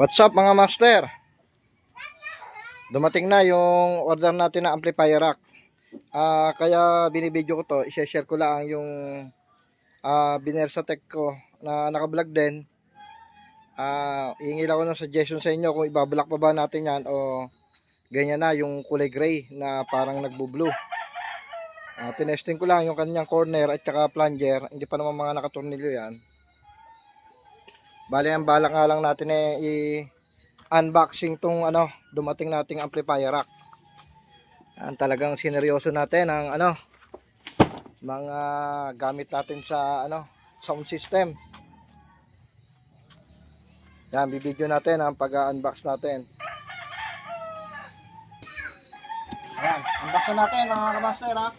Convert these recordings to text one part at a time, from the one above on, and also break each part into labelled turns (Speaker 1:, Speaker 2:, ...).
Speaker 1: What's up mga master? Dumating na yung order natin na amplifier rack. Kaya binibideo ko to, i-share ko lang yung Binersa Tech ko na naka-vlog din. Ihingi lang ako ng suggestion sa inyo kung ibablock pa ba natin yan o ganyan na yung kulay gray na parang nagbo-blue. Tinesting ko lang yung kanyang corner at saka plunger. Hindi pa naman mga nakatornilyo yan. Bali ang balak nga lang natin unboxing tong dumating nating amplifier rack. Talagang sineryoso natin ang mga gamit natin sa sound system. Yan, bibidyo natin ang pag-unbox natin. Ayan, unbox na natin mga kamaster ha.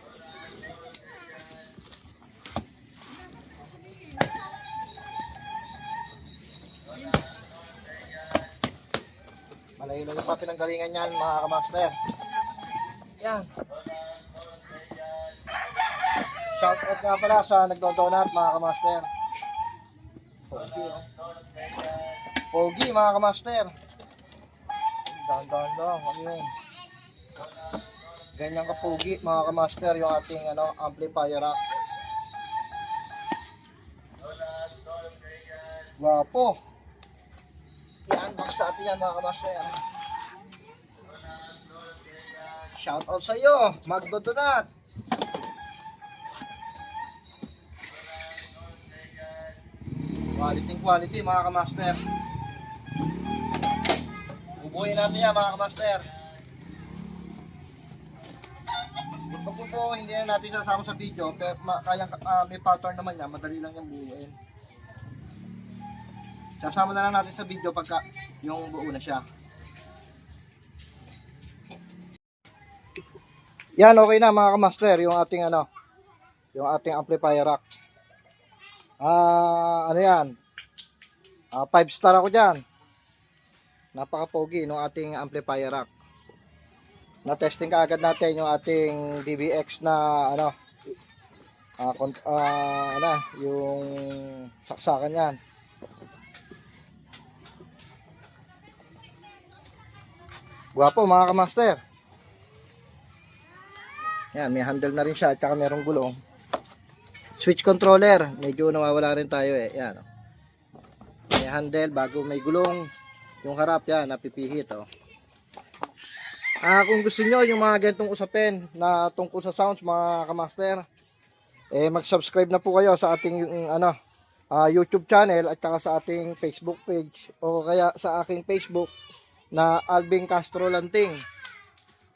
Speaker 1: Malayo na pa pinanggalingan yan mga kamaster. Yan. Shout out nga pala sa nagdodonat mga kamaster. Pogi, oh. Pogi mga kamaster. Dahan-dahan lang. Ano yun? Ganyan ka pogi mga kamaster yung ating amplifier rack. Guwapo. I-unbox natin yan mga kamaster. Shout out sa iyo, magdodonat. Quality mga kamaster. Bubuhin natin yan mga kamaster. Ito po hindi na natin nasama sa video, pero kaya may pattern naman yan, madali lang yung buuin. Sasama na lang natin sa video pagka yung buo na siya. Yan, okay na mga kamaster, yung ating yung ating amplifier rack. Ano yan? 5-star ako diyan. Napaka-pogi ng ating amplifier rack. Na-testing kaagad natin yung ating DBX na yung saksakan yan. Guwapo mga kamaster. Yan, may handle na rin siya at saka merong gulong. Switch controller, medyo nawawala rin tayo eh. Yan. May handle bago may gulong. Yung harap yan, napipihit oh. Kung gusto niyo yung mga ganitong usapin na tungkol sa sounds mga kamaster, mag-subscribe na po kayo sa ating YouTube channel at saka sa ating Facebook page o kaya sa aking Facebook na Alvin Castro Lanting.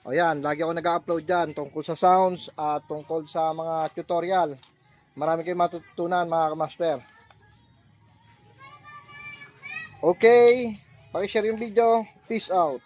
Speaker 1: O yan, lagi ako nag-upload dyan tungkol sa sounds at tungkol sa mga tutorial. Marami kayong matutunan mga kamaster. Okay, paki-share yung video. Peace out.